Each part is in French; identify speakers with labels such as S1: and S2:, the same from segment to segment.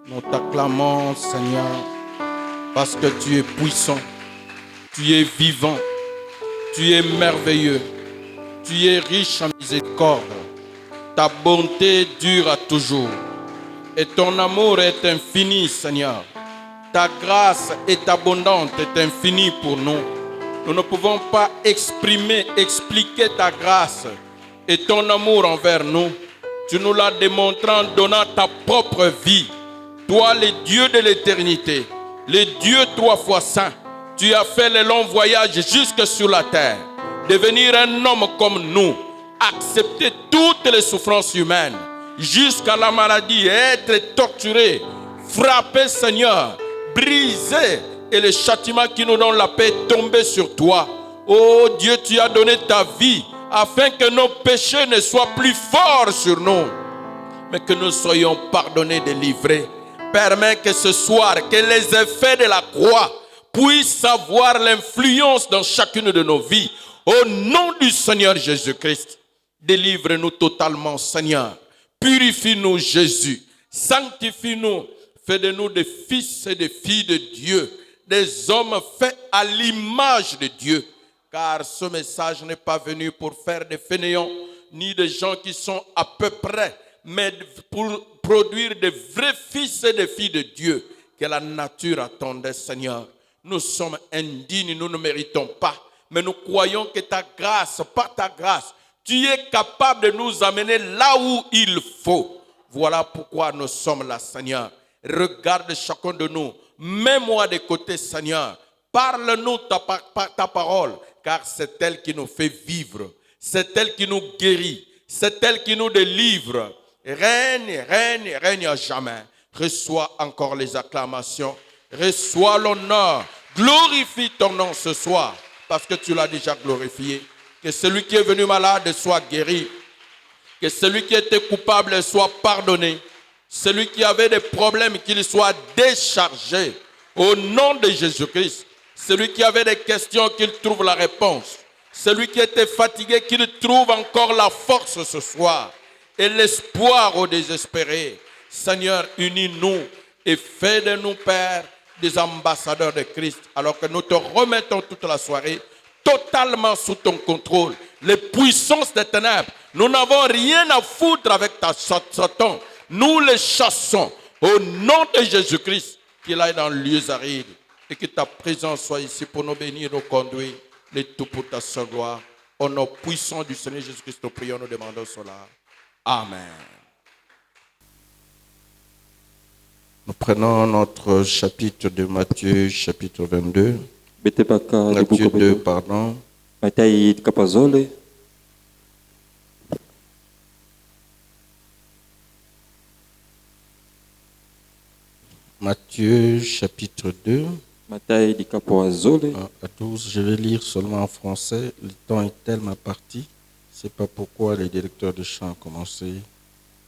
S1: Nous t'acclamons, Seigneur, parce que tu es puissant, tu es vivant, tu es merveilleux, tu es riche en miséricorde. Ta bonté dure à toujours et ton amour est infini, Seigneur. Ta grâce est abondante et infinie pour nous. Nous ne pouvons pas expliquer ta grâce et ton amour envers nous. Tu nous l'as démontré en donnant ta propre vie. Toi, le Dieu de l'éternité, le Dieu 3 fois saint, tu as fait le long voyage jusque sur la terre. Devenir un homme comme nous, accepter toutes les souffrances humaines, jusqu'à la maladie, être torturé, frappé, Seigneur, brisé, et le châtiment qui nous donne la paix tomber sur toi. Oh Dieu, tu as donné ta vie afin que nos péchés ne soient plus forts sur nous, mais que nous soyons pardonnés, délivrés. Permets que ce soir, que les effets de la croix puissent avoir l'influence dans chacune de nos vies. Au nom du Seigneur Jésus-Christ, délivre-nous totalement, Seigneur. Purifie-nous, Jésus. Sanctifie-nous. Fais de nous des fils et des filles de Dieu, des hommes faits à l'image de Dieu. Car ce message n'est pas venu pour faire des fainéants, ni des gens qui sont à peu près, mais pour produire des vrais fils et des filles de Dieu que la nature attendait, Seigneur. Nous sommes indignes, nous ne méritons pas, mais nous croyons que ta grâce, par ta grâce, tu es capable de nous amener là où il faut. Voilà pourquoi nous sommes là, Seigneur. Regarde chacun de nous, mets-moi de côté, Seigneur. Parle-nous ta parole, car c'est elle qui nous fait vivre, c'est elle qui nous guérit, c'est elle qui nous délivre. Règne, règne, règne à jamais. Reçois encore les acclamations, reçois l'honneur, glorifie ton nom ce soir, parce que tu l'as déjà glorifié. Que celui qui est venu malade soit guéri, que celui qui était coupable soit pardonné, celui qui avait des problèmes qu'il soit déchargé. Au nom de Jésus-Christ, celui qui avait des questions qu'il trouve la réponse, celui qui était fatigué qu'il trouve encore la force ce soir. Et l'espoir aux désespérés. Seigneur, unis-nous et fais de nous, Père, des ambassadeurs de Christ, alors que nous te remettons toute la soirée totalement sous ton contrôle. Les puissances des ténèbres, nous n'avons rien à foutre avec ta Satan. Nous les chassons au nom de Jésus-Christ, qu'il aille dans les lieux arides et que ta présence soit ici pour nous bénir, nous conduire, le tout pour ta seule gloire. Au nom puissant du Seigneur Jésus-Christ, nous prions, nous demandons cela. Amen. Nous prenons notre chapitre de Matthieu, chapitre 22. Matthieu 2, pardon. Matthieu, chapitre 2. À 12, je vais lire seulement en français. Le temps est tellement parti. C'est pas pourquoi les directeurs de chant ont commencé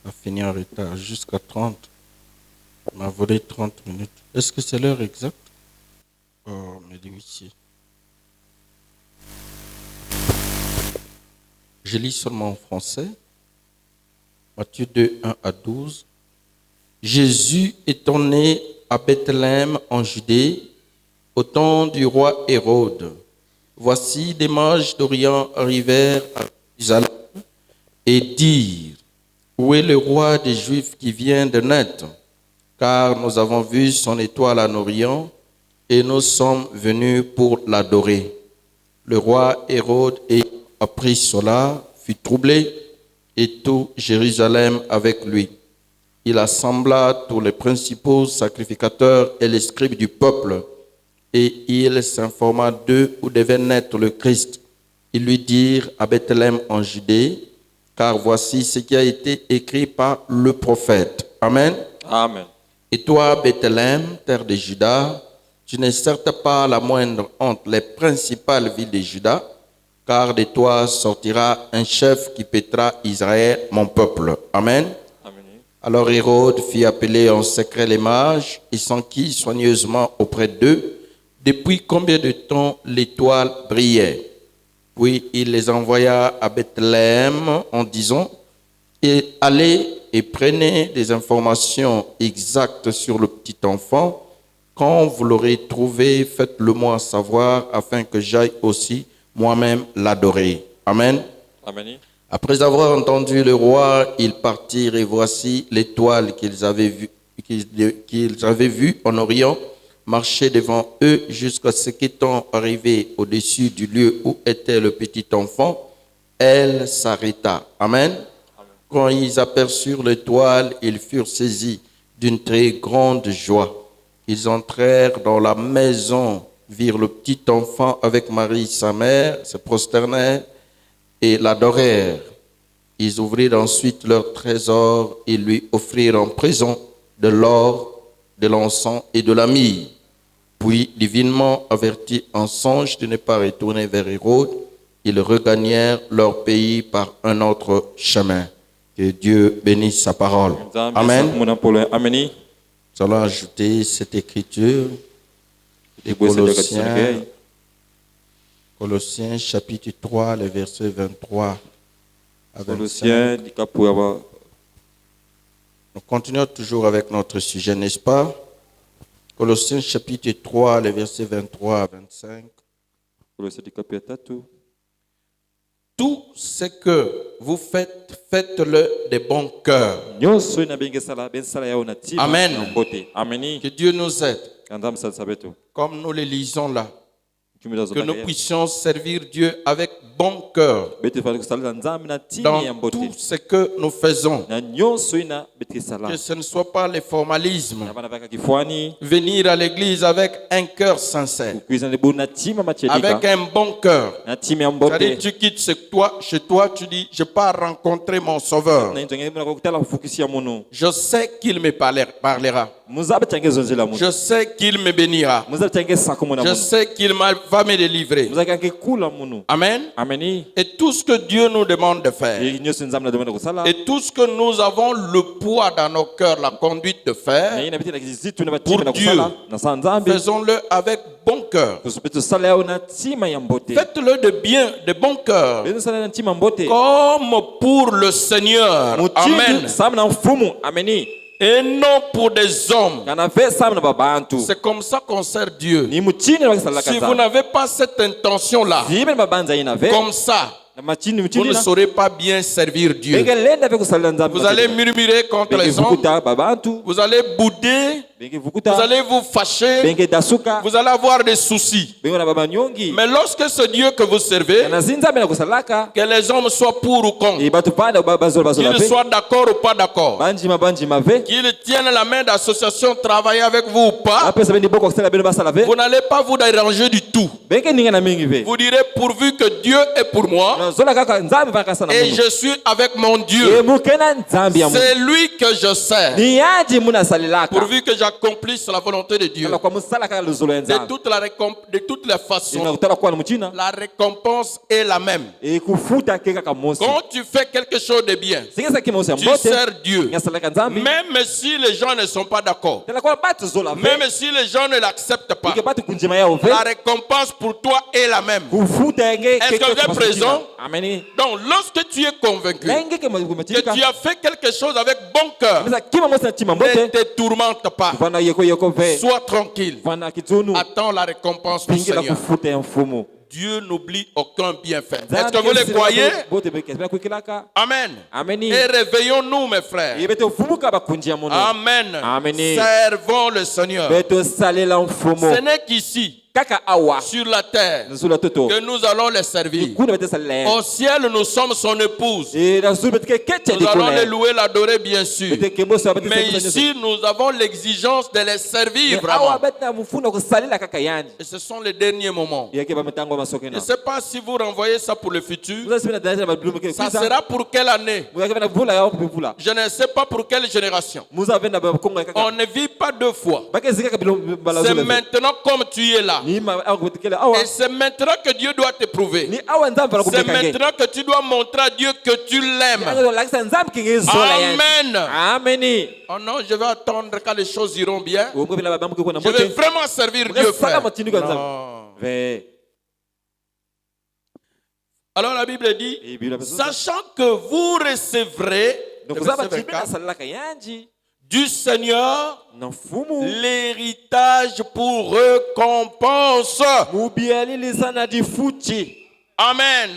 S1: à finir en retard jusqu'à 30. On m'a volé 30 minutes. Est-ce que c'est l'heure exacte? Oh, mes huissiers. Je lis seulement en français. Matthieu 2, 1 à 12. Jésus étant né à Bethléem en Judée, au temps du roi Hérode. Voici des mages d'Orient arrivèrent à Jérusalem et dirent: où est le roi des Juifs qui vient de naître? Car nous avons vu son étoile en Orient et nous sommes venus pour l'adorer. Le roi Hérode ayant appris cela fut troublé et tout Jérusalem avec lui. Il assembla tous les principaux sacrificateurs et les scribes du peuple et il s'informa d'eux où devait naître le Christ. Ils lui dirent: à Bethléem en Judée, car voici ce qui a été écrit par le prophète. Amen.
S2: Amen.
S1: Et toi, Bethléem, terre de Juda, tu n'es certes pas la moindre entre les principales villes de Juda, car de toi sortira un chef qui paîtra Israël, mon peuple. Amen.
S2: Amen.
S1: Alors Hérode fit appeler en secret les mages et s'enquit soigneusement auprès d'eux depuis combien de temps l'étoile brillait. Puis il les envoya à Bethléem en disant: et allez et prenez des informations exactes sur le petit enfant. Quand vous l'aurez trouvé, faites-le-moi savoir afin que j'aille aussi moi-même l'adorer. Amen.
S2: Amen.
S1: Après avoir entendu le roi, ils partirent et voici l'étoile qu'ils avaient vue en Orient marcher devant eux jusqu'à ce qu'étant arrivés au-dessus du lieu où était le petit enfant, elle s'arrêta. Amen. Quand ils aperçurent l'étoile, ils furent saisis d'une très grande joie. Ils entrèrent dans la maison, virent le petit enfant avec Marie, sa mère, se prosternèrent et l'adorèrent. Ils ouvrirent ensuite leur trésor et lui offrirent en présent de l'or, de l'encens et de la myrrhe. Puis, divinement avertis en songe de ne pas retourner vers Hérode, ils regagnèrent leur pays par un autre chemin. Que Dieu bénisse sa parole. Amen.
S2: Amen.
S1: Nous allons ajouter cette écriture de Colossiens, Colossiens chapitre 3, le verset 23 à 25. Nous continuons toujours avec notre sujet, n'est-ce pas? Colossiens chapitre 3, le verset 23 à 25. Tout ce que vous faites, faites-le de bon cœur. Amen. Que Dieu nous aide. Comme nous le lisons là, que nous puissions servir Dieu avec bon cœur dans tout ce que nous faisons. Que ce ne soit pas le formalisme. Venir à l'église avec un cœur sincère, avec un bon cœur. C'est-à-dire, tu quittes chez toi, tu dis, je pars rencontrer mon Sauveur. Je sais qu'il me parlera. Je sais qu'il me bénira. Je sais qu'il va me délivrer. Amen. Et tout ce que Dieu nous demande de faire, et tout ce que nous avons le poids dans nos cœurs, la conduite de faire, pour Dieu, faisons-le avec bon cœur. Faites-le de bon cœur, comme pour le Seigneur. Amen. Et non pour des hommes. C'est comme ça qu'on sert Dieu. Si vous n'avez pas cette intention-là, comme ça, vous ne saurez pas bien servir Dieu. Vous allez murmurer contre les hommes. Vous allez bouder. Vous allez vous fâcher. Vous allez avoir des soucis. Mais lorsque ce Dieu que vous servez, que les hommes soient pour ou contre, qu'ils soient d'accord ou pas d'accord, qu'ils tiennent la main d'association, travailler avec vous ou pas, vous n'allez pas vous déranger du tout. Vous direz, pourvu que Dieu est pour moi et je suis avec mon Dieu, c'est lui que je sers, pourvu que j'accomplisse la volonté de Dieu. De toutes les façons, la récompense est la même. Quand tu fais quelque chose de bien, tu sers Dieu. Même si les gens ne sont pas d'accord, même si les gens ne l'acceptent pas, la récompense pour toi est la même. Est-ce que vous êtes présent? Donc, lorsque tu es convaincu que tu as fait quelque chose avec bon cœur, ne te tourmente pas. Sois tranquille. Attends la récompense du Seigneur. Dieu n'oublie aucun bienfait. Est-ce que vous le croyez? Amen. Et réveillons-nous, mes frères. Amen. Servons le Seigneur. Ce n'est qu'ici, sur la terre, que nous allons les servir. Au ciel, nous sommes son épouse. Nous allons les louer, l'adorer, bien sûr. Mais ici, nous avons l'exigence de les servir vraiment. Et ce sont les derniers moments. Je ne sais pas si vous renvoyez ça pour le futur. Ça sera pour quelle année? Je ne sais pas pour quelle génération. On ne vit pas deux fois. C'est maintenant comme tu es là. Et c'est maintenant que Dieu doit t'éprouver. C'est maintenant que tu dois montrer à Dieu que tu l'aimes. Amen. Oh non, je vais attendre quand les choses iront bien. Je vais vraiment servir Dieu, frère. Non. Alors la Bible dit, sachant que vous recevrez le verset 24. Du Seigneur, l'héritage pour récompense. Amen.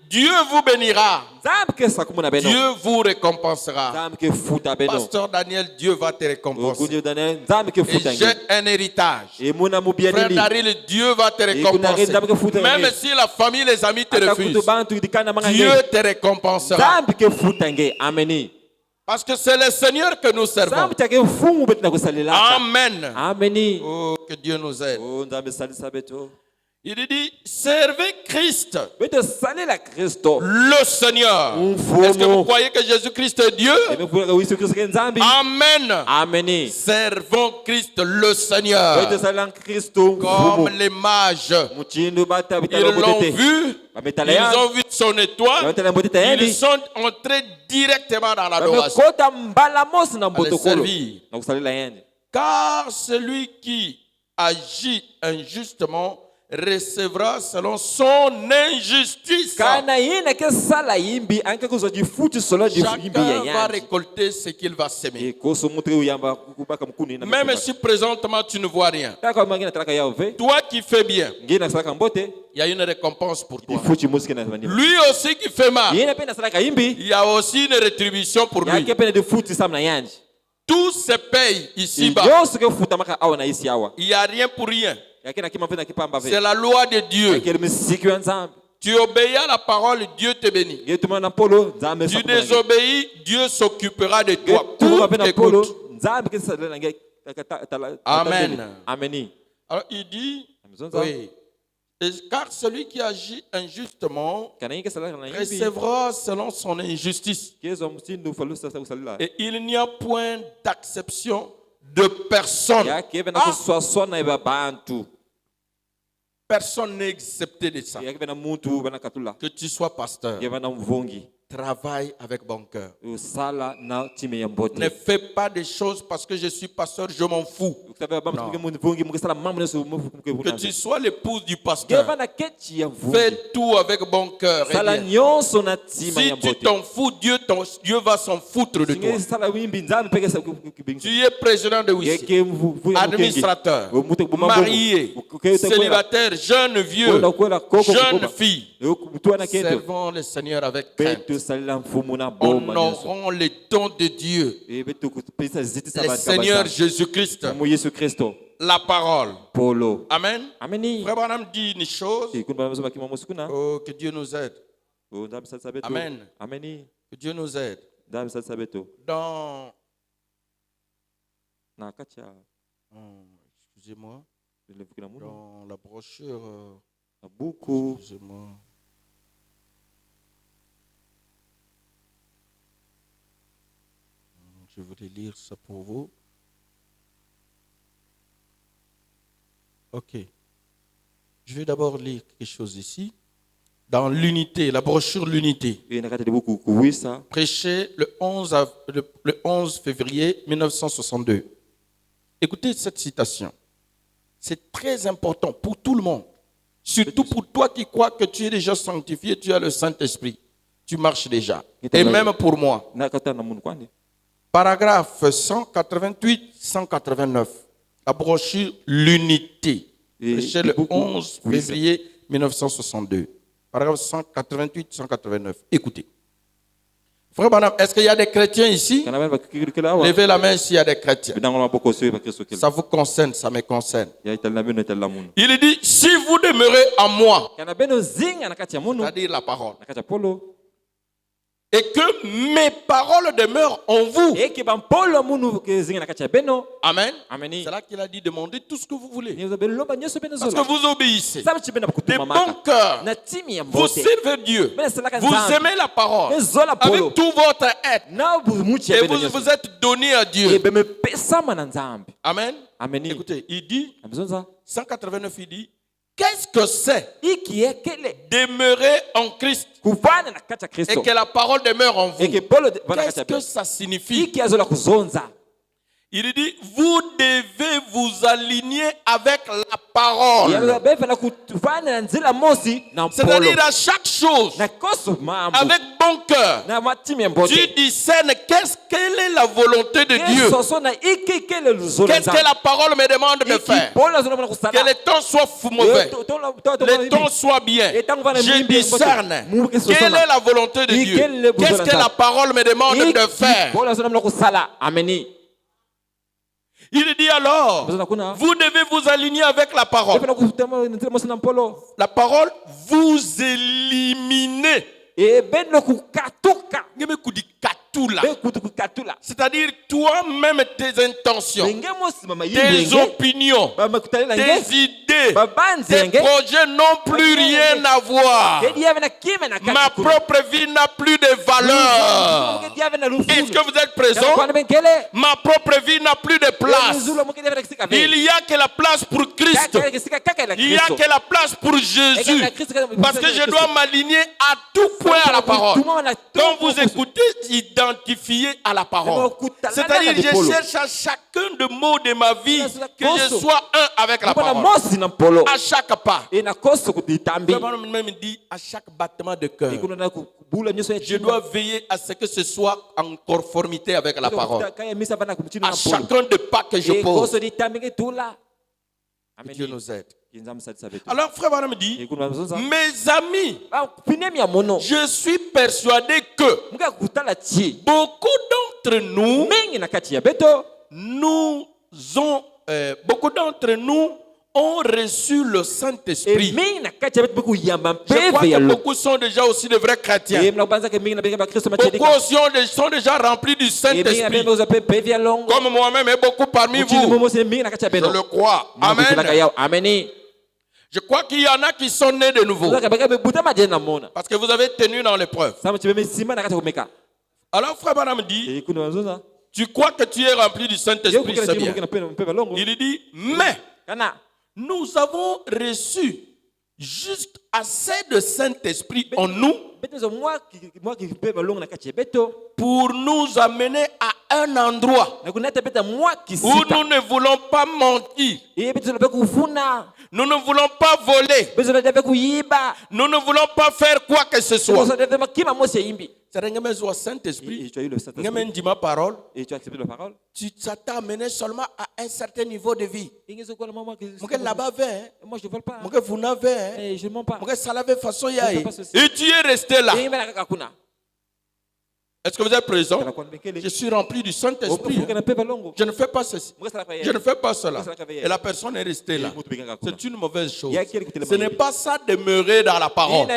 S1: Dieu vous bénira. Dieu vous récompensera. Pasteur Daniel, Dieu va te récompenser. Et j'ai un héritage. Frère Daryl, Dieu va te récompenser. Même si la famille, les amis te refusent, Dieu te récompensera. Parce que c'est le Seigneur que nous servons. Amen. Oh, que Dieu nous aide. Il dit, servez Christ, le Seigneur. Est-ce que vous croyez que Jésus-Christ est Dieu? Amen. Servons Christ le Seigneur. Comme les mages. Ils l'ont vu. Ils ont vu son étoile. Ils sont entrés directement dans l'adoration. À le servir. Car celui qui agit injustement recevra selon son injustice. Chacun va récolter ce qu'il va s'aimer. Même si présentement tu ne vois rien, toi qui fais bien, il y a une récompense pour toi. Lui aussi qui fait mal, il y a aussi une rétribution pour lui. Tout se paye ici-bas. Il n'y a rien pour rien. C'est la loi de Dieu. Tu obéis à la parole, Dieu te bénit. Tu désobéis, Dieu s'occupera de toi. Amen. Alors il dit, oui, car celui qui agit injustement recevra selon son injustice. Et il n'y a point d'acception de personne. Personne n'est excepté de ça. Que tu sois pasteur, travaille avec bon cœur. Ne fais pas des choses parce que je suis pasteur, je m'en fous. Que tu sois l'épouse du pasteur, fais tout avec bon cœur. Si tu t'en fous, Dieu va s'en foutre de toi. Tu es président de Wisi, administrateur, marié, célibataire, jeune, vieux, jeune fille. Servons le Seigneur avec crainte. Honorons les dons de Dieu. Le Seigneur Jésus-Christ. La parole. Amen. Frère Branham dit une chose. Oh, que Dieu nous aide. Amen. Que Dieu nous aide. Excusez-moi. Dans la brochure. Excusez-moi. Je voulais lire ça pour vous. Ok. Je vais d'abord lire quelque chose ici. Dans l'unité, la brochure L'unité. Prêché le 11 février 1962. Écoutez cette citation. C'est très important pour tout le monde. Surtout pour toi qui crois que tu es déjà sanctifié, tu as le Saint-Esprit. Tu marches déjà. Et même pour moi. Paragraphe 188-189. La brochure L'unité. Prêché le 11 février 1962. Paragraphe 188-189. Écoutez. Frère Branham, est-ce qu'il y a des chrétiens ici? Levez la main s'il y a des chrétiens. Ça vous concerne, ça me concerne. Il dit, si vous demeurez en moi, c'est-à-dire la parole, et que mes paroles demeurent en vous. Amen. C'est là qu'il a dit, demandez tout ce que vous voulez. Parce que vous obéissez. De bon cœur, vous servez Dieu. Vous aimez la parole. Avec tout votre être. Et vous êtes donné à Dieu. Amen. Écoutez, il dit, 189, il dit, qu'est-ce que c'est demeurer en Christ et que la parole demeure en vous? Qu'est-ce que ça signifie? Il dit, vous devez vous aligner avec la parole. parole. C'est-à-dire à chaque chose, avec bon cœur, tu discernes quelle est la volonté de Dieu. Qu'est-ce que la parole me demande de faire. Que le temps soit mauvais, le temps soit bien. Je discerne quelle est la volonté de Dieu. Qu'est-ce que la parole me demande de faire. Il dit alors, vous devez vous aligner avec la parole. La parole, vous éliminez. C'est-à-dire toi-même tes intentions, tes opinions, tes idées, tes projets n'ont plus rien à voir. Ma propre vie n'a plus de valeur. Est-ce que vous êtes présent? Ma propre vie n'a plus de place. Il n'y a que la place pour Christ. Il n'y a que la place pour Jésus. Parce que je dois m'aligner à tout point à la parole. Quand vous écoutez, identifiez à la parole. C'est-à-dire, je cherche à chacun de mots de ma vie que je sois un avec la parole. À chaque pas. Même dit à chaque battement de cœur. Je dois veiller à ce que ce soit en conformité avec la parole. À chacun de pas que je pose. Dieu nous aide. Alors, frère Branham dit, mes amis, je suis persuadé que beaucoup d'entre nous ont reçu le Saint-Esprit. Je crois que beaucoup sont déjà aussi de vrais chrétiens. Beaucoup aussi sont déjà remplis du Saint-Esprit. Comme moi-même et beaucoup parmi vous. Je le crois. Amen. Je crois qu'il y en a qui sont nés de nouveau. Parce que vous avez tenu dans l'épreuve. Alors, frère Branham dit, tu crois que tu es rempli du Saint-Esprit, c'est bien. Il dit, mais nous avons reçu juste assez de Saint-Esprit en nous pour nous amener à un endroit où nous ne voulons pas mentir. Nous ne voulons pas voler. Nous ne voulons pas faire quoi que ce soit. C'est Saint-Esprit. Tu as ma parole. Tu t'as amené seulement à un certain niveau de vie. Là-bas, moi je ne vole pas. Vous n'avez. Je ne mens pas. Et tu es resté là. Est-ce que vous êtes présent? Je suis rempli du Saint-Esprit. Je ne fais pas ceci. Je ne fais pas cela. Et la personne est restée là. C'est une mauvaise chose. Ce n'est pas ça demeurer dans la parole.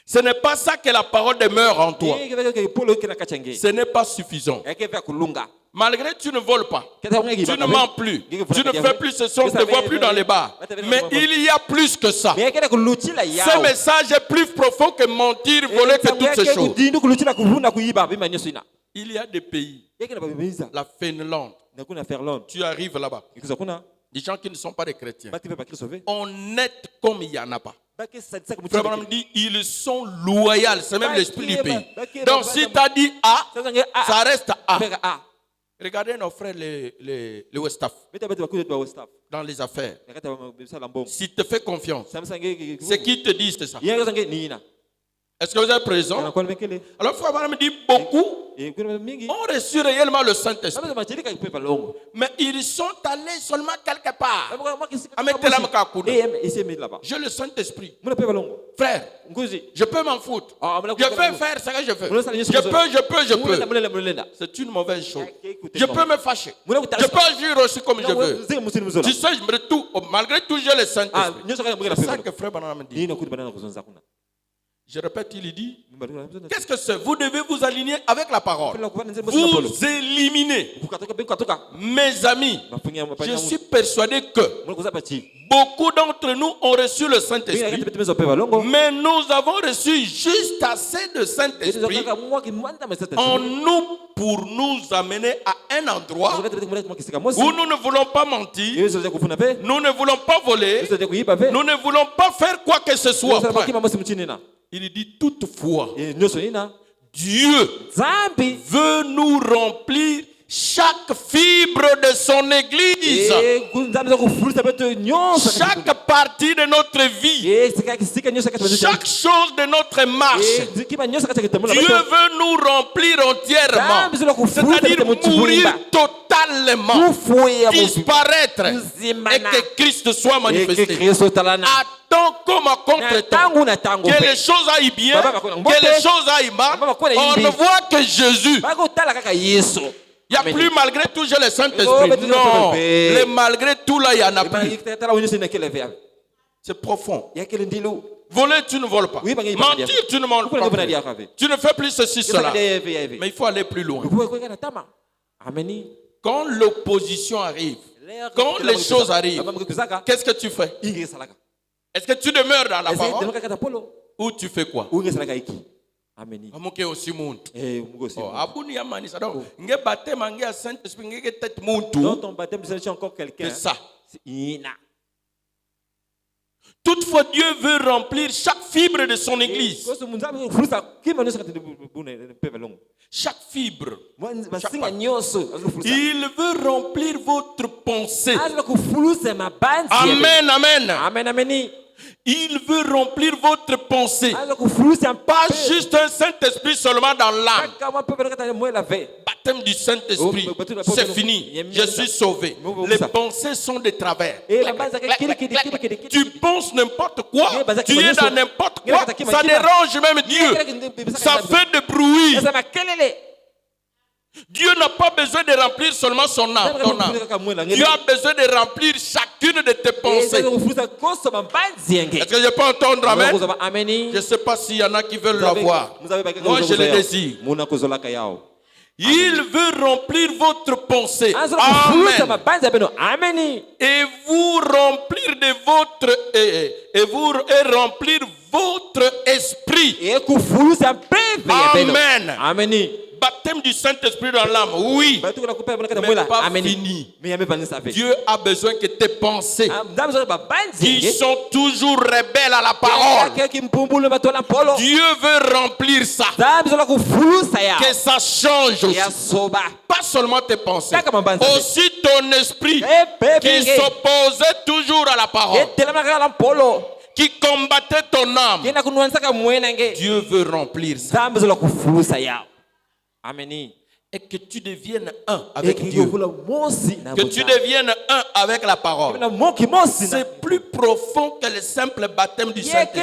S1: Ce n'est pas ça que la parole demeure en toi. Ce n'est pas suffisant. Malgré que tu ne voles pas, tu ne mens plus, tu ne fais plus ce son, tu ne te vois plus dans les bars. Mais il y a plus que ça. Ce message est plus profond que mentir, voler, que toutes ces choses. Il y a des pays, la Finlande, tu arrives là-bas, des gens qui ne sont pas des chrétiens, honnêtes comme il n'y en a pas. Frère Branham dit, ils sont loyaux, c'est même l'esprit du pays. Donc si tu as dit A, ça reste A. Regardez nos frères les Westaf dans les affaires. S'ils te font confiance, c'est qui te disent ça. Est-ce que vous êtes présent? Alors frère Branham dit, beaucoup ont reçu réellement le Saint-Esprit. Mais ils sont allés seulement quelque part. J'ai le Saint-Esprit. Frère, je peux m'en foutre. Je peux faire ce que je veux. Je peux. C'est une mauvaise chose. Je peux me fâcher. Je peux agir aussi comme je veux. Tu sais, malgré tout, j'ai le Saint-Esprit. C'est ça que frère Branham dit. Je répète, il dit, qu'est-ce que c'est? Vous devez vous aligner avec la parole. Vous éliminez. Mes amis, je suis persuadé que beaucoup d'entre nous ont reçu le Saint-Esprit, mais nous avons reçu juste assez de Saint-Esprit en nous pour nous amener à un endroit où nous ne voulons pas mentir, nous ne voulons pas voler, nous ne voulons pas faire quoi que ce soit. Il dit toutefois, Dieu veut nous remplir chaque fibre de son église, chaque partie de notre vie, chaque chose de notre marche. Dieu veut nous remplir entièrement, c'est-à-dire mourir totalement, disparaître et que Christ soit manifesté. Attends comme à contre-temps, que les choses aillent bien, que les choses aillent mal, on ne voit que Jésus. Il n'y a plus malgré tout, j'ai le Saint-Esprit. Non, le malgré tout là, il n'y en a plus. C'est profond. Voler, tu ne voles pas. Mentir, tu ne mens pas. Tu ne fais plus ceci, cela. Mais il faut aller plus loin. Quand l'opposition arrive, quand les choses arrivent, qu'est-ce que tu fais? Est-ce que tu demeures dans la parole ou tu fais quoi?
S2: Dans ton baptême, c'est encore quelqu'un.
S1: C'est ça. Toutefois, Dieu veut remplir chaque fibre de son église. Chaque fibre. Il veut remplir votre pensée. Amen, amen. Il veut remplir votre pensée. Pas juste un Saint-Esprit seulement dans l'âme. Baptême du Saint-Esprit, c'est fini. Je suis sauvé. Les pensées sont de travers. Tu penses n'importe quoi. Tu es dans n'importe quoi. Ça dérange même Dieu. Ça fait de bruit. Dieu n'a pas besoin de remplir seulement ton âme. Dieu a besoin de remplir chacune de tes pensées. Est-ce que je peux entendre amen? Je ne sais pas s'il y en a qui veulent l'avoir. Moi, je le désire. Il veut remplir votre pensée. Amen. Et vous remplir de votre remplir votre esprit. Amen. Baptême du Saint-Esprit dans l'âme, oui, mais pas fini. Dieu a besoin que tes pensées, qui sont toujours rebelles à la parole, Dieu veut remplir ça, que ça change aussi. Pas seulement tes pensées, aussi ton esprit qui s'opposait toujours à la parole, qui combattait ton âme. Dieu veut remplir ça. Amen. Et que tu deviennes un avec Dieu. Que tu deviennes un avec la parole. C'est plus profond que le simple baptême du Saint-Esprit.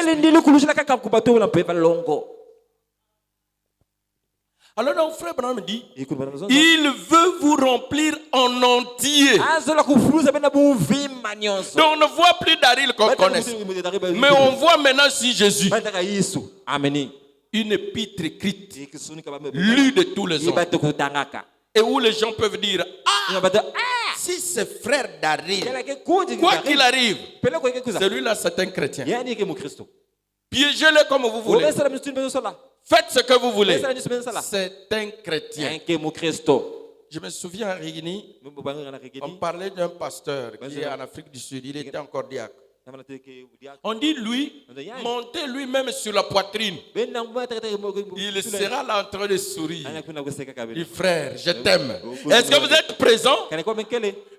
S1: Alors donc frère Branham dit, il veut vous remplir en entier. Donc on ne voit plus Daryl qu'on connaisse. Mais on voit maintenant si Jésus. Amen. Une épître écrite, lue de tous les hommes, et où les gens peuvent dire, si c'est frère Daryl, quoi qu'il arrive, celui-là c'est un chrétien. Piégez-le comme vous voulez. Faites ce que vous voulez. C'est un chrétien. Je me souviens à Rigini, on parlait d'un pasteur qui est en Afrique du Sud, il était encore diacre. On dit lui, montez lui-même sur la poitrine. Il sera là en train de sourire. Il dit, frère, je t'aime. Est-ce que vous êtes présent?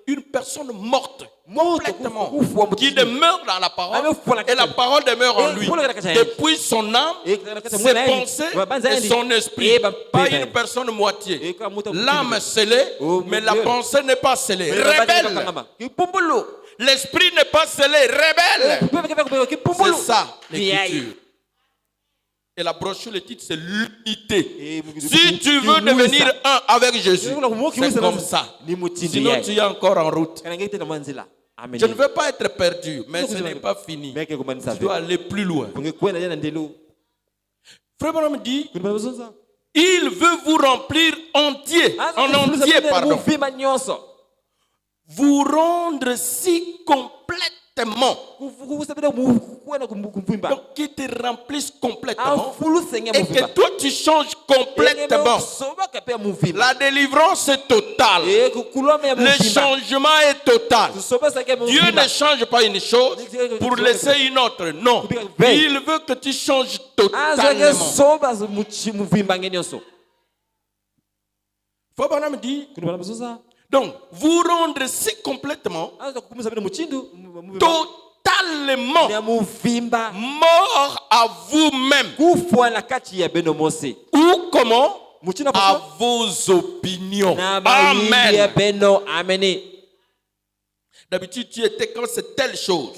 S1: Une personne morte, complètement, qui demeure dans la parole, et la parole demeure en lui. Depuis son âme, ses pensées et son esprit. Pas une personne moitié. L'âme scellée, mais la pensée n'est pas scellée. Rebelle. L'esprit n'est pas scellé, rebelle. C'est ça l'écriture. Et la brochure, le titre, c'est l'unité. Si tu veux devenir un avec Jésus, c'est comme ça. Sinon, tu es encore en route. Je ne veux pas être perdu, mais ce n'est pas fini. Tu dois aller plus loin. Frère Branham dit, il veut vous remplir entier, en entier, pardon. Vous rendre si complètement, donc qui te remplisse complètement, et que toi tu changes complètement. La délivrance est totale, le changement est total. Dieu ne change pas une chose pour laisser une autre, non. Il veut que tu changes totalement. Frère Branham dit, donc, vous rendre si complètement, totalement mort à vous-même. Ou comment? À vos opinions. Amen. D'habitude, tu étais quand c'est telle chose.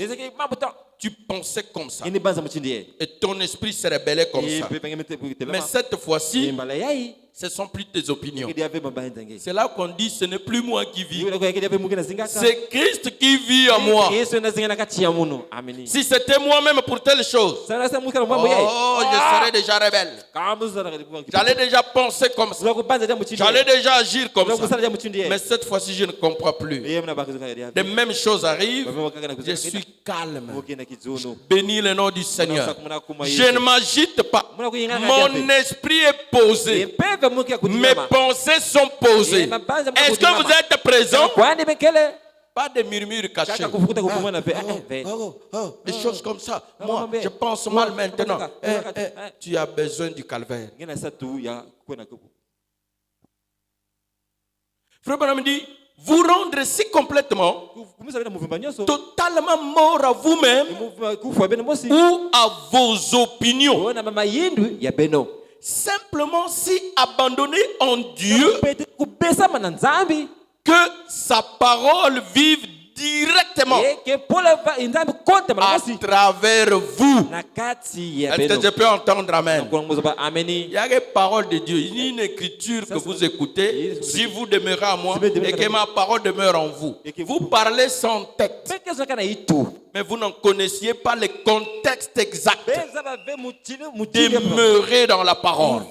S1: Tu pensais comme ça. Et ton esprit se rébellait comme ça. Mais cette fois-ci, ce ne sont plus tes opinions. C'est là qu'on dit, ce n'est plus moi qui vis. C'est Christ qui vit en moi. Si c'était moi-même pour telle chose, oh, je serais déjà rebelle. J'allais déjà penser comme ça. J'allais déjà agir comme ça. Mais cette fois-ci, je ne comprends plus. Les mêmes choses arrivent. Je suis calme. Bénis le nom du Seigneur. Je ne m'agite pas. Mon esprit est posé. Mes pensées sont posées. Est-ce que vous êtes présents? Pas de murmures cachés. Des choses comme ça. Moi, je pense mal maintenant. Tu as besoin du calvaire. Frère Branham dit, vous rendre si complètement, totalement mort à vous-même ou à vos opinions. Simplement si abandonné en Dieu, que sa parole vive directement à travers vous. Est-ce que je peux entendre amen? Il y a des paroles de Dieu. Il y a une écriture que vous écoutez. Si vous demeurez à moi et que ma parole demeure en vous. Vous parlez sans texte. Mais vous n'en connaissiez pas le contexte exact. Demeurer dans la parole.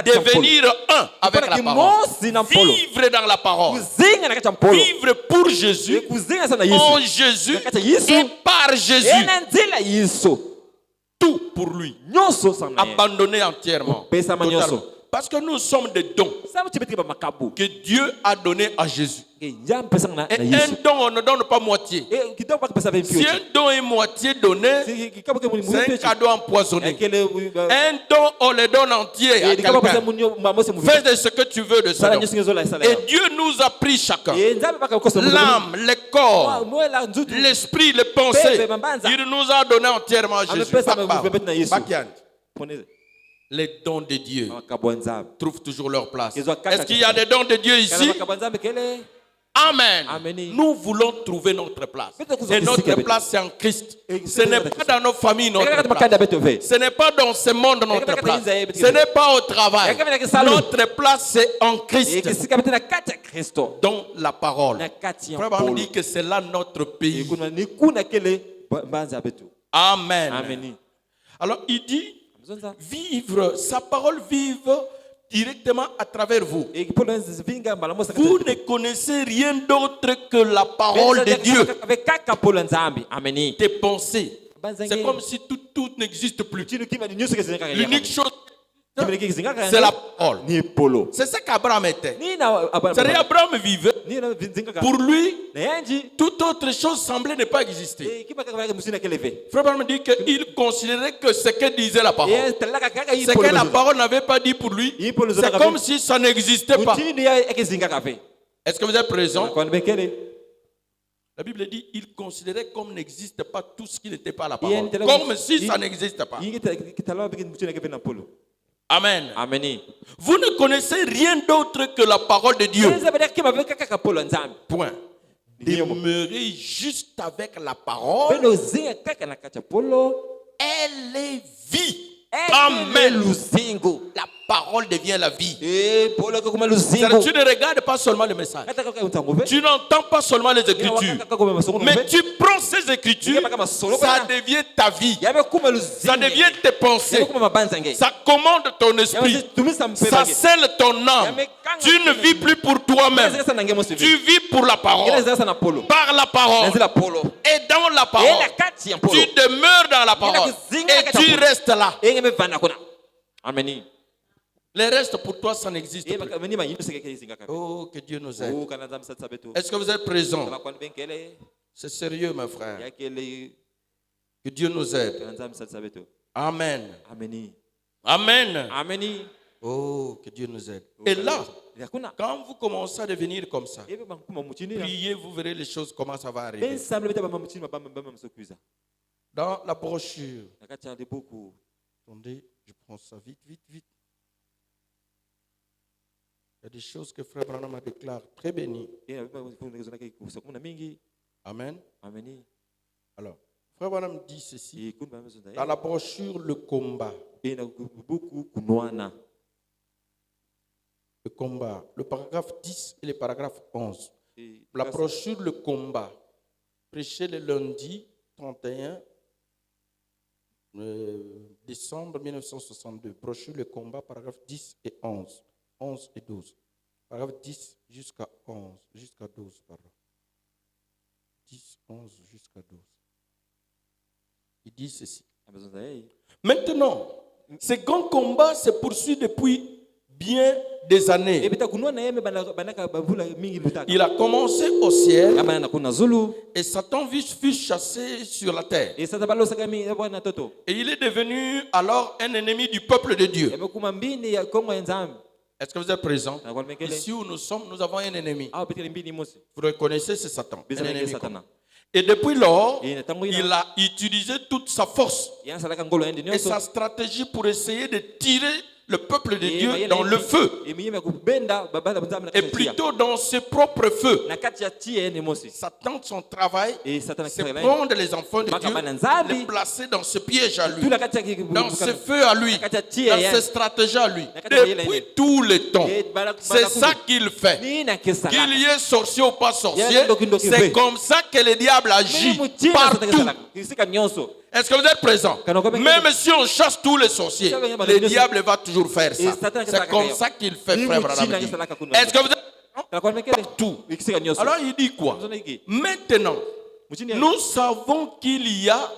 S1: Devenir un avec la parole. Vivre dans la parole. Vivre pour Jésus, en Jésus et par Jésus. Tout pour lui. Abandonné entièrement. Totalement. Parce que nous sommes des dons que Dieu a donnés à Jésus. Et un don, on ne donne pas moitié. Si un don est moitié donné, c'est un cadeau empoisonné. Un don, on le donne entier à quelqu'un. Fais de ce que tu veux de ça. Et Dieu nous a pris chacun. L'âme, le corps, l'esprit, les pensées. Il nous a donné entièrement à Jésus. Les dons de Dieu trouvent toujours leur place. Est-ce qu'il y a des dons de Dieu ici? Amen. Nous voulons trouver notre place. Et notre place, c'est en Christ. Ce n'est pas dans nos familles notre place. Ce n'est pas dans ce monde notre place. Ce n'est pas au travail. Notre place, c'est en Christ. Dans la parole. Frère Branham dit que c'est là notre pays. Amen. Alors il dit, vivre, sa parole vive directement à travers vous. Vous ne connaissez rien d'autre que la parole de Dieu. Tes pensées. C'est comme si tout n'existe plus. L'unique chose, c'est la parole. C'est ça qu'Abraham était. C'est-à-dire Abraham vivait. Pour lui, toute autre chose semblait ne pas exister. Frère Branham dit qu'il considérait que ce que disait la parole, ce que la parole n'avait pas dit pour lui, c'est comme si ça n'existait pas. Est-ce que vous êtes présent? La Bible dit il considérait comme n'existe pas tout ce qui n'était pas la parole. Comme si ça n'existe pas. Amen. Vous ne connaissez rien d'autre que la parole de Dieu. Point. Demeurez juste avec la parole. Elle est vie. Amen. La parole devient la vie. Tu ne regardes pas seulement le message. Tu n'entends pas seulement les écritures. Mais tu prends ces écritures, ça devient ta vie. Ça devient tes pensées. Ça commande ton esprit. Ça scelle ton âme. Tu ne vis plus pour toi-même. Tu vis pour la parole. Par la parole. Et dans la parole. Tu demeures dans la parole. Et tu restes là. Amen. Le reste pour toi, ça n'existe plus. Oh, que Dieu nous aide. Est-ce que vous êtes présents? C'est sérieux, mes frères. Que Dieu nous aide. Amen. Amen. Oh, que Dieu nous aide. Et là, quand vous commencez à devenir comme ça, priez, vous verrez les choses, comment ça va arriver. Dans la brochure, attendez, je prends ça vite. Il y a des choses que Frère Branham a déclaré très bénies. Amen. Alors, Frère Branham dit ceci. Dans la brochure, le combat. Le combat, le paragraphe 10 et le paragraphe 11. La brochure, le combat, prêché le lundi 31 décembre 1962. Brochure, le combat, paragraphe 10 et 11. 11 et 12. Paragraphe 10 jusqu'à 11, jusqu'à 12, pardon. 10, 11 jusqu'à 12. Il dit ceci. Maintenant, ce grand combat se poursuit depuis bien des années. Il a commencé au ciel et Satan fut chassé sur la terre. Et il est devenu alors un ennemi du peuple de Dieu. Est-ce que vous êtes présent? Ici où nous sommes, nous avons un ennemi. Vous reconnaissez, c'est Satan. Un ennemi. Et depuis lors, il a utilisé toute sa force et sa stratégie pour essayer de tirer le peuple de Dieu dans le feu. Et plutôt dans ses propres feux. Satan, son travail, c'est prendre les enfants de Dieu, les placer dans ce piège à lui, dans ce feu à lui, dans ses stratégies à lui. Depuis tout le temps. C'est ça qu'il fait. Qu'il y ait sorcier ou pas sorcier, c'est comme ça que le diable agit partout. Est-ce que vous êtes présent? Même si on chasse tous les sorciers, le diable va toujours faire ça. C'est comme ça qu'il fait, frère Branham. Est-ce que vous êtes partout? Alors il dit quoi? Maintenant, nous savons qu'il y a,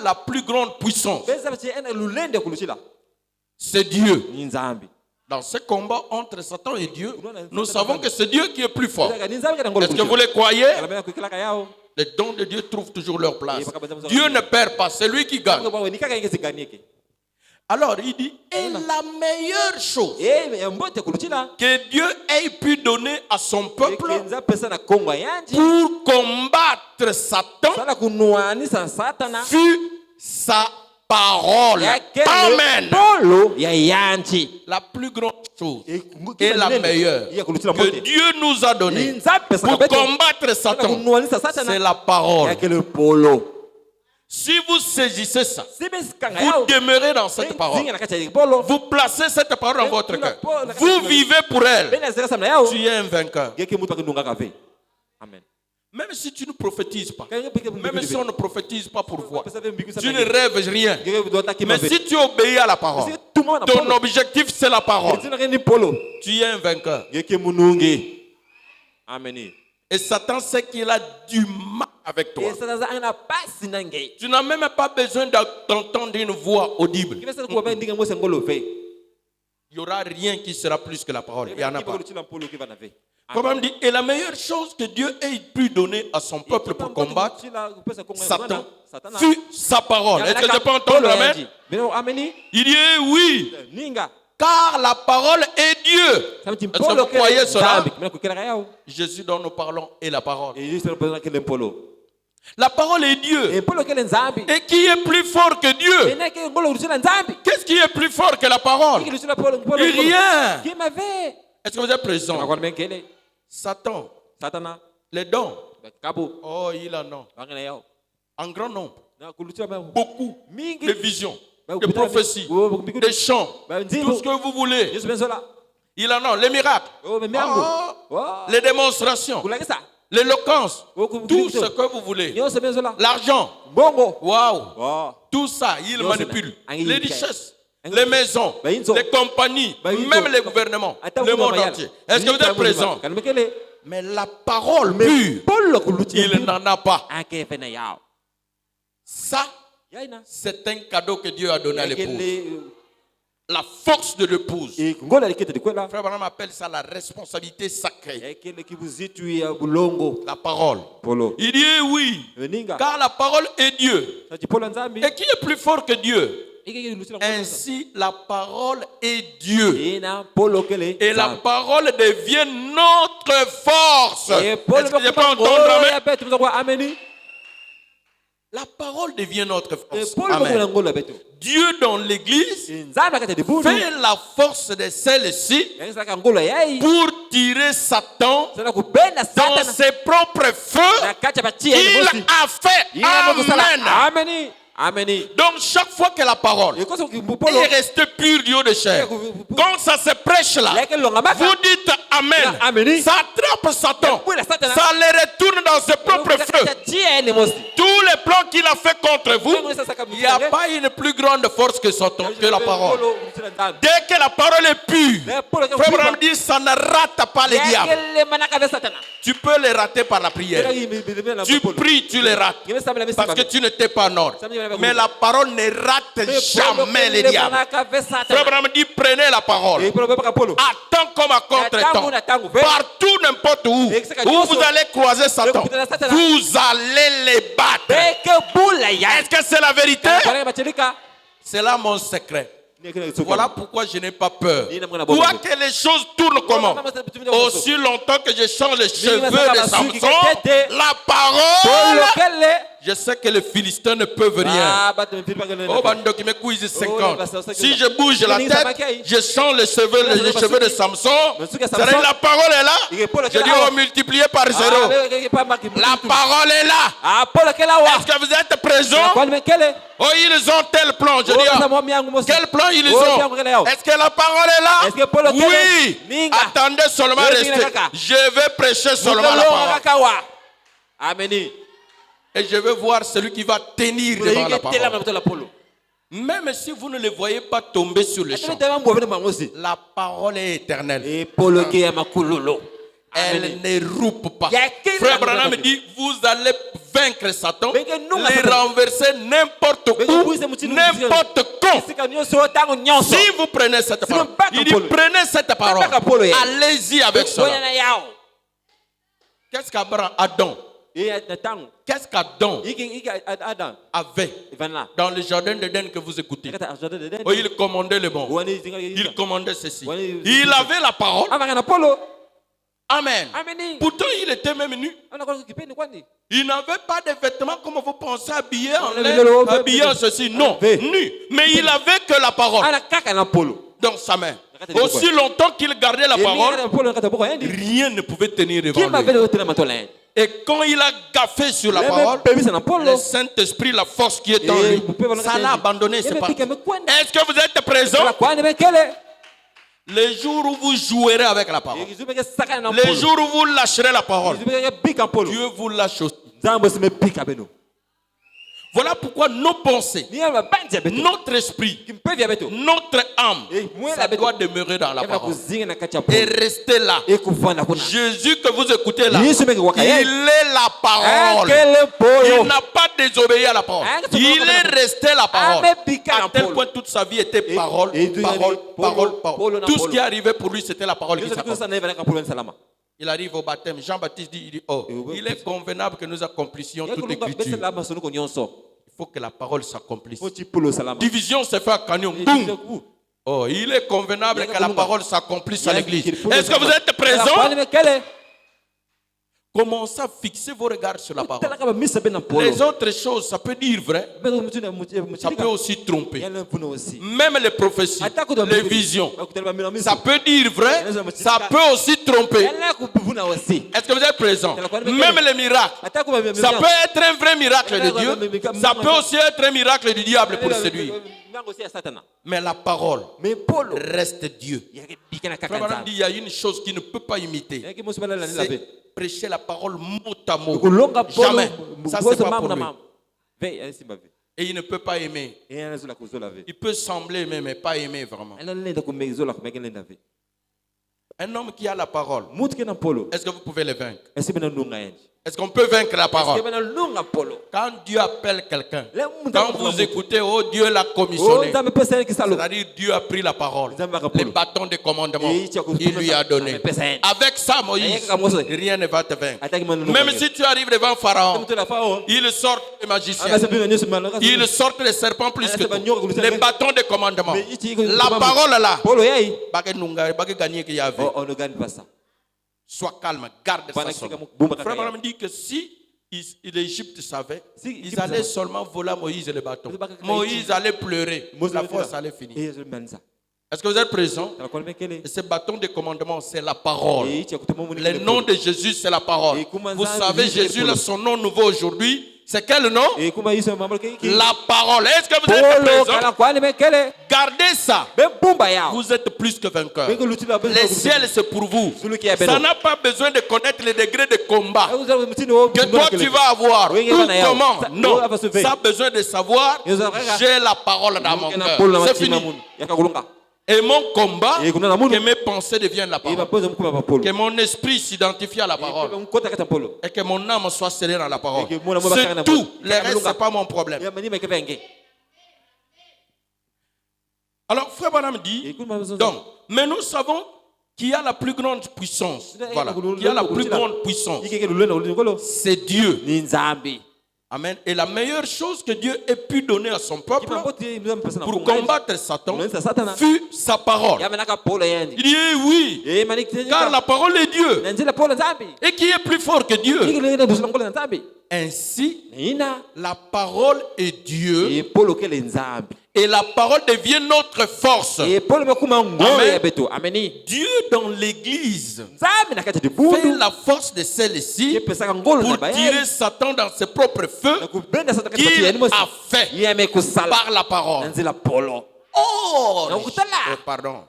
S1: la plus grande puissance. C'est Dieu. Dans ce combat entre Satan et Dieu, nous savons que c'est Dieu qui est plus fort. Est-ce que vous le croyez? Les dons de Dieu trouvent toujours leur place. Dieu ne perd pas, c'est lui qui gagne. Alors il dit, et la meilleure chose que Dieu ait pu donner à son peuple pour combattre Satan fut sa parole. Amen. La plus grande chose et la meilleure que Dieu nous a donnée pour combattre Satan, c'est la parole. Si vous saisissez ça, vous demeurez dans cette parole, vous placez cette parole dans votre cœur, vous vivez pour elle, tu es un vainqueur. Amen. Même si tu ne prophétises pas, même si on ne prophétise pas pour voir, tu ne rêves rien. Mais si tu obéis à la parole, ton objectif c'est la parole. Tu es un vainqueur. Amen. Et Satan sait qu'il a du mal avec toi. Tu n'as même pas besoin d'entendre une voix audible. Il n'y aura rien qui sera plus que la parole. Il n'y en a pas. Comme on dit, et la meilleure chose que Dieu ait pu donner à son peuple pour combattre Satan fut sa parole. Est-ce que je peux entendre amen? Il dit oui. Car la parole est Dieu. Est-ce que vous croyez cela? Jésus dont nous parlons est la parole. La parole est Dieu. Et qui est plus fort que Dieu? Qu'est-ce qui est plus fort que la parole? Rien. Est-ce que vous êtes présent? Satan, les dons, oh il en a en grand nombre, beaucoup de visions, de prophéties, de chants, tout ce que vous voulez. Il en a, les miracles, les démonstrations, l'éloquence, tout ce que vous voulez, l'argent, waouh, tout ça, il manipule, les richesses, les maisons, les compagnies, même les gouvernements, le monde entier. Est-ce que vous êtes présent? Mais la parole pure, il n'en a pas. Ça, c'est un cadeau que Dieu a donné à l'épouse. La force de l'épouse. Frère Branham appelle ça la responsabilité sacrée. La parole. Il dit oui, car la parole est Dieu. Et qui est plus fort que Dieu? Ainsi, la parole est Dieu. Et la
S2: la
S1: parole devient notre force. Est-ce que je peux entendre amen? La parole devient notre force. Amen. Dieu dans l'église fait la force de celle-ci pour tirer Satan dans ses propres feux. Il a fait. Amen.
S2: Amen.
S1: Donc chaque fois que la parole est restée pure du haut de chair, quand ça se prêche là, vous dites Amen. Ça attrape Satan. Ça le retourne dans ses propres feux. Tous les plans qu'il a fait contre vous, il n'y a pas une plus grande force que Satan, que la parole. Dès que la parole est pure, Frère Branham dit ça ne rate pas les diables. Tu peux les rater par la prière. Tu pries, tu les rates. Parce que tu n'étais pas en ordre. Mais la parole ne rate jamais les diables. Frère Branham dit prenez la parole. Attends comme à contre-temps. Partout, n'importe où vous allez croiser Satan, vous allez les battre. Est-ce que c'est la vérité? C'est là mon secret. Voilà pourquoi je n'ai pas peur. Quoi que les choses tournent comment? Aussi longtemps que je change les cheveux de Samson, la parole, je sais que les Philistins ne peuvent rien. Oh, bando qui me couille 50. Si je bouge la tête, je change les cheveux de Samson. La parole est là. Je dis, oh, multiplié par 0. La parole est là. Est-ce que vous êtes présents? Oh, ils ont tel plan. Je dis, quel plan ils ont? Est-ce que la parole est là? Oui. Attendez seulement, restez. Je vais prêcher seulement la parole.
S2: Amen.
S1: Et je veux voir celui qui va tenir devant la parole. Même si vous ne le voyez pas tomber sur le champ, la parole est éternelle. Elle ne roupe pas. Frère Branham dit, vous allez vaincre Satan, les renverser n'importe où, n'importe quand. Si vous prenez cette parole, il dit, prenez cette parole, allez-y avec cela. Qu'est-ce qu'Adam? Qu'est-ce qu'Adam avait dans le jardin d'Éden que vous écoutez? Oh, il commandait le bon. Il commandait ceci. Il avait la parole. Amen. Pourtant, il était même nu. Il n'avait pas de vêtements comme vous pensez, habillé en lin, habillé en ceci. Non, nu. Mais il avait que la parole dans sa main. Aussi longtemps qu'il gardait la parole, rien ne pouvait tenir devant lui. Et quand il a gaffé sur la parole, le Saint-Esprit, la force qui est en lui, ça l'a abandonné. Est-ce que vous êtes présents? Les jours où vous jouerez avec la parole, les jours où vous lâcherez la parole, Dieu vous lâche aussi. Voilà pourquoi nos pensées, notre esprit, notre âme, ça doit demeurer dans la parole et rester là. Jésus que vous écoutez là, il est la parole. Il n'a pas désobéi à la parole. Il est resté la parole. À tel point toute sa vie était parole, parole, parole, parole. Tout ce qui arrivait pour lui, c'était la parole qui s'accomplit. Il arrive au baptême. Jean-Baptiste dit, oh, il est convenable que nous accomplissions toute l'écriture. Il faut que la parole s'accomplisse. Division se fait à Canyon. Boum. Oh, il est convenable que la parole s'accomplisse à l'église. Est-ce que vous êtes présents? Commencez à fixer vos regards sur la parole. Les autres choses, ça peut dire vrai, ça peut aussi tromper. Même les prophéties, les visions, ça peut dire vrai, ça peut aussi tromper. Est-ce que vous êtes présents? Même les miracles, ça peut être un vrai miracle de Dieu, ça peut aussi être un miracle du diable pour séduire. Mais la parole reste Dieu. Il y a une chose qui ne peut pas imiter. C'est prêcher la parole mot à mot. Jamais. Ça, c'est pas pour lui. Et il ne peut pas aimer. Il peut sembler aimer, mais pas aimer vraiment. Un homme qui a la parole, est-ce que vous pouvez le vaincre? Est-ce qu'on peut vaincre la parole?
S2: Est-ce que maintenant, nous, Apollo,
S1: Quand Dieu appelle quelqu'un,
S2: Les
S1: quand vous écoutez, oh Dieu l'a commissionné,
S2: oh,
S1: c'est-à-dire Dieu a pris la parole, les bâtons de commandement, il lui a donné. Avec ça, Moïse, rien ne va te vaincre. Même si tu arrives devant Pharaon, il sort les magiciens, il sort les serpents plus que tout, les bâtons de commandement, la parole là,
S2: on ne gagne pas ça.
S1: sois calme, garde ça. Frère Branham dit que si l'Égypte savait, ils allaient seulement voler à Moïse et le bâton. Moïse allait pleurer, la force allait finir. Est-ce que vous êtes présents? Et ce bâton de commandement, c'est la parole. Le nom de Jésus, c'est la parole. Vous savez, Jésus, son nom nouveau aujourd'hui, c'est quel nom? La parole. Est-ce que vous êtes présents? Gardez ça. Vous êtes plus que vainqueurs. Le ciel, c'est pour vous. Ça n'a pas besoin de connaître les degrés de combat que toi tu vas avoir. Comment? Non. Ça a besoin de savoir, j'ai la parole dans mon cœur. C'est fini. Et mon combat, que mes pensées deviennent la parole. Que mon esprit s'identifie à la parole. Et que mon âme soit scellée dans la parole. C'est tout. Le reste, ce n'est pas mon problème. Alors, Frère Branham dit, donc, mais nous savons qu'il y a la plus grande puissance. Voilà. Qui a la plus grande puissance. C'est Dieu. Amen. Et la meilleure chose que Dieu ait pu donner à son peuple pour combattre Satan fut sa parole. Il dit oui, car la parole est Dieu. Et qui est plus fort que Dieu? Ainsi, la parole est Dieu. Et la parole devient notre force. Amen. Dieu dans l'église fait la force de celle-ci pour tirer Satan dans ses propres feux qu'il a fait par la parole. Pardon.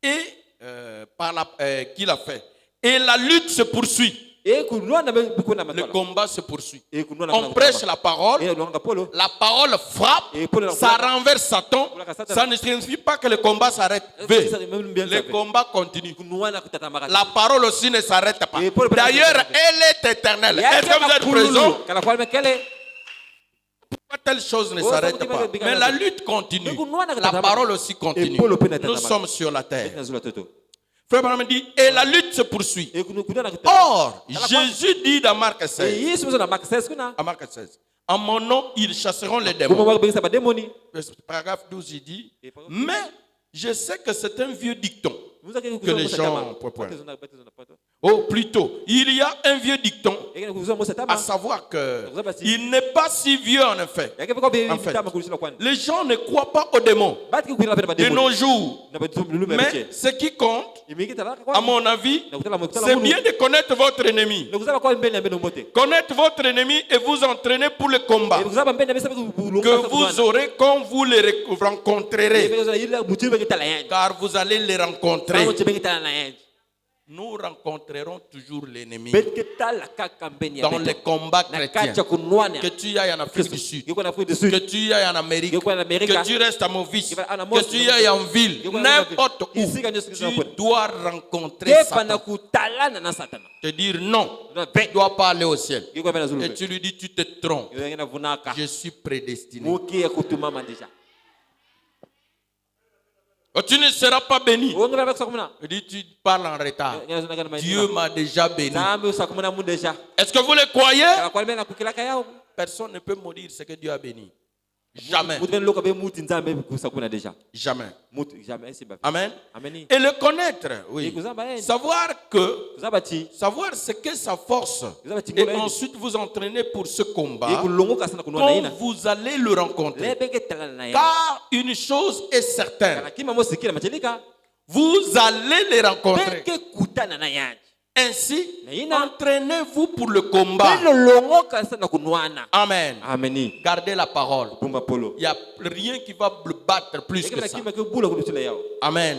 S1: Et qu'il a fait. Et la lutte se poursuit. Le combat se poursuit. On prêche la parole frappe, ça renverse Satan. Ça ne signifie pas que le combat s'arrête. Le combat continue. La parole aussi ne s'arrête pas. D'ailleurs, elle est éternelle. Est-ce que vous êtes présents? Pourquoi telle chose ne s'arrête pas? Mais la lutte continue. La parole aussi continue. Nous sommes sur la terre. Frère Branham dit, et la lutte se poursuit. Or, Jésus dit dans Marc 16, à Marc 16, en mon nom, ils chasseront les démons. Paragraphe 12, il dit, mais je sais que c'est un vieux dicton que les gens... Oh, plutôt, il y a un vieux dicton, à savoir qu'il n'est pas si vieux en effet. Les gens ne croient pas aux démons de nos jours. Mais ce qui compte, à mon avis, c'est bien de connaître votre ennemi. Connaître votre ennemi et vous entraîner pour le combat que vous aurez quand vous les rencontrerez. Car vous allez les rencontrer. Nous rencontrerons toujours l'ennemi dans les combats chrétiens. Que tu ailles en Afrique du Sud, que tu ailles en Amérique, que tu restes à Maurice, que tu ailles en ville, n'importe où, tu dois rencontrer Satan. Te dire non, tu ne dois pas aller au ciel. Et tu lui dis, tu te trompes. Je suis prédestiné. Tu ne seras pas béni. Il dit, tu parles en retard. Dieu m'a déjà béni. Est-ce que vous le croyez? Personne ne peut maudire ce que Dieu a béni. Jamais. Jamais. Amen. Et le connaître, oui. Savoir ce que sa force. Et ensuite vous entraîner pour ce combat. Quand vous allez le rencontrer. Car une chose est certaine. Vous allez les rencontrer. Ainsi, entraînez-vous pour le combat. Amen. Gardez la parole. Il n'y a rien qui va le battre plus que ça. Amen.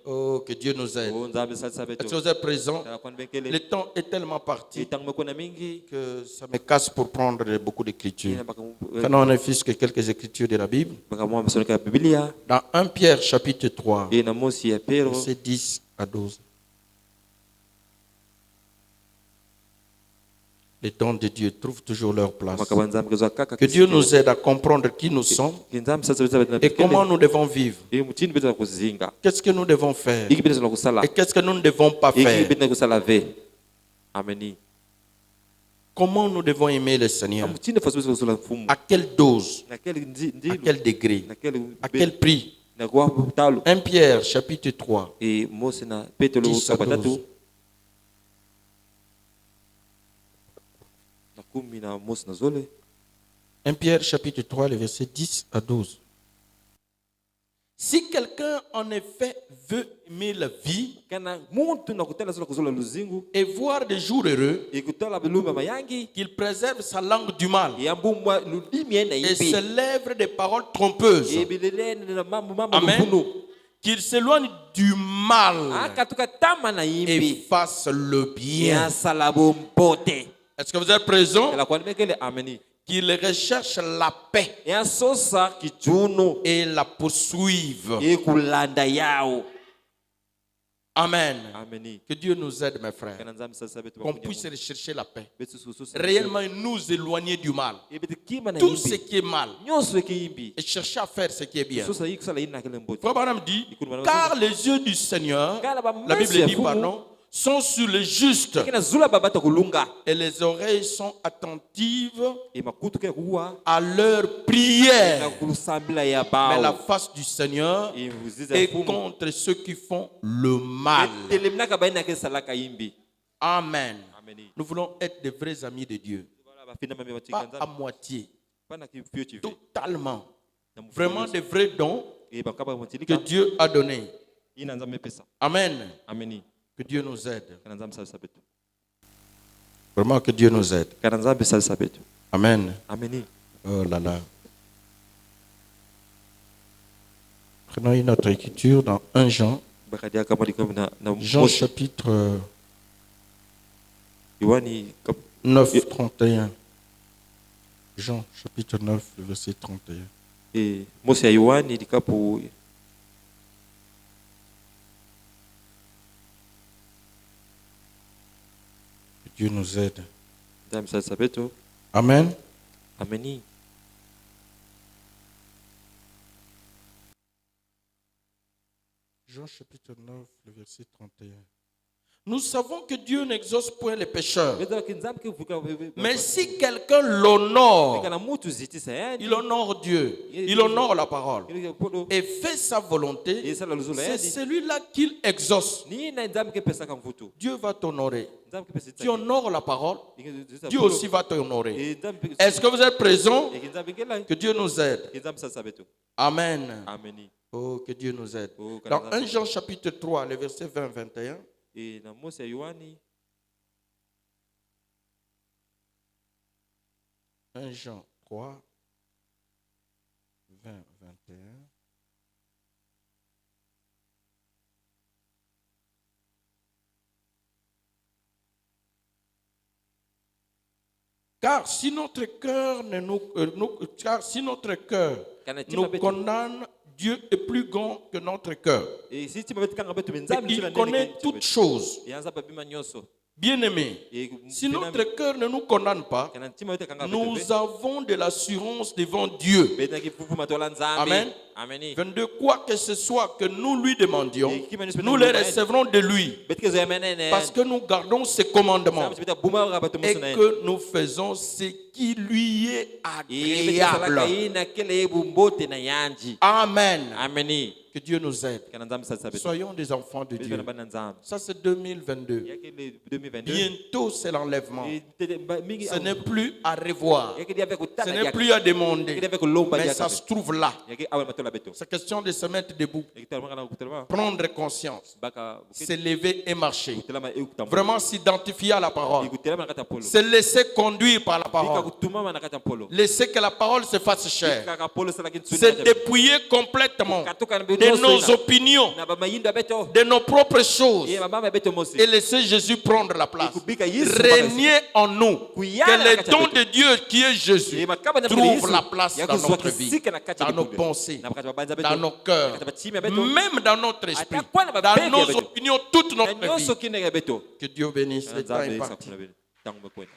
S1: Oh, que Dieu nous aide. Est-ce que vous êtes présents? Le temps est tellement parti que ça me casse pour prendre beaucoup d'écritures. Quand on affiche que quelques écritures de la Bible. Dans 1 Pierre chapitre 3, versets 10 à 12. Les dons de Dieu trouvent toujours leur place.
S2: Makaba nzambe kezwa kaka
S1: Que Dieu nous aide à comprendre qui nous sommes
S2: nzambe sasa beza
S1: et comment nous devons vivre.
S2: mutini beza kuzinga
S1: Qu'est-ce que nous devons faire
S2: iki beza kusala
S1: et qu'est-ce que nous ne devons pas
S2: iki
S1: faire.
S2: beza kusala ve ameni
S1: Comment nous devons aimer le Seigneur.
S2: mutini faso beza kusala mfumu
S1: À quelle dose,
S2: na quel
S1: à quel degré, à
S2: quel
S1: quel prix.
S2: na kwa talo
S1: 1 Pierre chapitre 3.
S2: et Mose na Petro
S1: 10 à 12.
S2: kapatatu na kumi na Mose na zole
S1: 1 Pierre chapitre 3, les versets 10 à 12. Si quelqu'un en effet veut aimer la vie
S2: kana muntu na kutala sala kuzola luzingu
S1: et voir des jours heureux,
S2: ikutala bilumba mayangi
S1: qu'il préserve sa langue du mal
S2: yambumwa ludimi ena
S1: et
S2: ipi
S1: ses lèvres des paroles trompeuses.
S2: ebilelene na mambo
S1: Amen.
S2: lufunu
S1: Qu'il s'éloigne du mal
S2: akatuka tama na
S1: et
S2: imbi
S1: fasse le bien.
S2: ya salabo mpote
S1: Est-ce que vous êtes présent?
S2: la kwani mekele ameni
S1: Qu'il recherche la paix
S2: ya sosa kijuno
S1: et la poursuive.
S2: ekulanda yao
S1: Amen.
S2: ameni
S1: Que Dieu nous aide, mes frères.
S2: kana nzambe sasa betu
S1: Qu'on puisse rechercher la paix.
S2: betu susu
S1: Réellement nous éloigner du mal.
S2: ebeti kima na
S1: Tout ce
S2: imbi
S1: qui est mal.
S2: nyoso ekimbi
S1: Et chercher à faire ce qui est bien.
S2: sosa ikusala ina kele mpote
S1: Frère Branham dit, car les yeux du Seigneur, la Bible dit, pardon, sont sur le juste
S2: kina zula babata kulunga
S1: et les oreilles sont attentives
S2: e makutu ke kuwa
S1: à leur prière.
S2: na kulusambila ya
S1: Mais la
S2: bao
S1: face du Seigneur
S2: e vuziza
S1: est
S2: fumu
S1: contre ceux qui font le mal.
S2: telemnaka baina ke salaka imbi
S1: Amen.
S2: ameni
S1: Nous voulons être des vrais amis de Dieu.
S2: bala bafina mami
S1: Pas
S2: batika
S1: à
S2: nzambe
S1: moitié,
S2: pana kifio chivi
S1: totalement. Vraiment des vrais dons
S2: e bakaba
S1: que
S2: motilika
S1: Dieu a donnés.
S2: ina nzambe pesa
S1: Amen.
S2: ameni
S1: Que Dieu nous aide.
S2: kana nzambe sasa betu
S1: Vraiment que Dieu nous aide.
S2: kana nzambe sasa betu
S1: Amen.
S2: ameni
S1: Oh là là. Prenons une autre écriture dans 1 Jean.
S2: bakadia kama dikam na
S1: Jean
S2: Mose
S1: chapitre
S2: Yohani
S1: 9, 31. Jean chapitre 9, le verset 31.
S2: e Mose ya Yohani dikapo
S1: Que Dieu nous aide.
S2: nzambe sasa betu
S1: Amen.
S2: ameni
S1: Jean chapitre 9, le verset 31. Nous savons que Dieu n'exauce point les pécheurs.
S2: beza kinzambe kivuka
S1: Mais si quelqu'un l'honore,
S2: kana mutu zitisa yani
S1: il honore Dieu, il honore la parole
S2: ile podo
S1: et fait sa volonté,
S2: esa la luzula
S1: c'est
S2: yani
S1: celui-là qu'il exauce.
S2: ni na nzambe ke pesa ka mvutu
S1: Dieu va t'honorer.
S2: nzambe ke pesa
S1: Tu honores la parole, Dieu aussi va t'honorer.
S2: e nzambe
S1: Est-ce que vous êtes présents?
S2: e nzambe kela
S1: Que Dieu nous aide.
S2: nzambe sasa betu
S1: Amen.
S2: ameni
S1: Oh, que Dieu nous aide.
S2: Oh, que
S1: Dans
S2: nous
S1: 1 Jean chapitre 3, le verset 20-21.
S2: e na Mose ya Yohani
S1: 1 Jean 3, 20, 21. Car si notre cœur car si notre cœur
S2: kana
S1: nous condamne, Dieu est plus grand que notre cœur.
S2: e si tima betu kanga betu
S1: Et
S2: nzambe
S1: il connaît toutes choses.
S2: e anza babima nyoso
S1: Bien-aimés,
S2: e
S1: si notre cœur ne nous condamne pas,
S2: kana tima betu kanga betu
S1: nous avons de l'assurance devant Dieu.
S2: beta kifufu matola nzambe
S1: Amen.
S2: ameni
S1: 22. Quoi que ce soit que nous lui demandions,
S2: Et qui manifeste
S1: nous les
S2: nous-mêmes.
S1: recevrons de lui.
S2: betu kezo ya menene
S1: Parce que nous gardons ses commandements
S2: nzambe beta buma ka betu
S1: et
S2: musu na
S1: que nous faisons ce qui lui est
S2: e beta salaka
S1: agréable.
S2: ina kele bumbote na yanji
S1: Amen.
S2: ameni
S1: Que Dieu nous aide.
S2: kana nzambe sasa betu
S1: Soyons des enfants de
S2: betu
S1: Dieu.
S2: kana bana nzambe
S1: Ça, c'est 2022.
S2: yakele 2022
S1: Bientôt, c'est l'enlèvement.
S2: e mingi
S1: Ce n'est plus à revoir.
S2: yakele avec
S1: Ce
S2: utana
S1: n'est
S2: yake
S1: plus à demander.
S2: yakele avec lomba
S1: Mais
S2: yake
S1: ça se trouve là.
S2: yake awe matola betu
S1: C'est question de se mettre debout,
S2: yake talma kana kutelma
S1: prendre conscience,
S2: baka
S1: se lever et marcher.
S2: kutelma e kutambo
S1: Vraiment s'identifier à la parole.
S2: kutelma na kata polo
S1: Se laisser conduire par la
S2: bika
S1: parole.
S2: kutumama na kata polo
S1: Laisser que la parole se fasse chair.
S2: kaka polo sala kintu
S1: Se dépouiller complètement
S2: katoka na
S1: de nos opinions,
S2: na ba mayindo beto
S1: de nos propres choses
S2: e mama beto mose
S1: et laisser Jésus prendre la place.
S2: Ikubika Yesu
S1: Régner en nous.
S2: Kuyana
S1: Que les
S2: kati
S1: dons
S2: yetu.
S1: de Dieu qui est Jésus
S2: e makaba na
S1: trouve la place dans notre vie,
S2: yakuzwa na kati
S1: dans nos pensées,
S2: na bakati babanza beto
S1: dans nos cœurs,
S2: kati batimia beto
S1: même dans notre esprit,
S2: Ata kwa na
S1: dans
S2: babeke
S1: nos
S2: beto.
S1: opinions, toute
S2: na
S1: notre
S2: nyoso
S1: vie.
S2: kinega beto
S1: Que Dieu bénisse les temps
S2: nzambe
S1: impartis.
S2: sakuna tangu mekwenda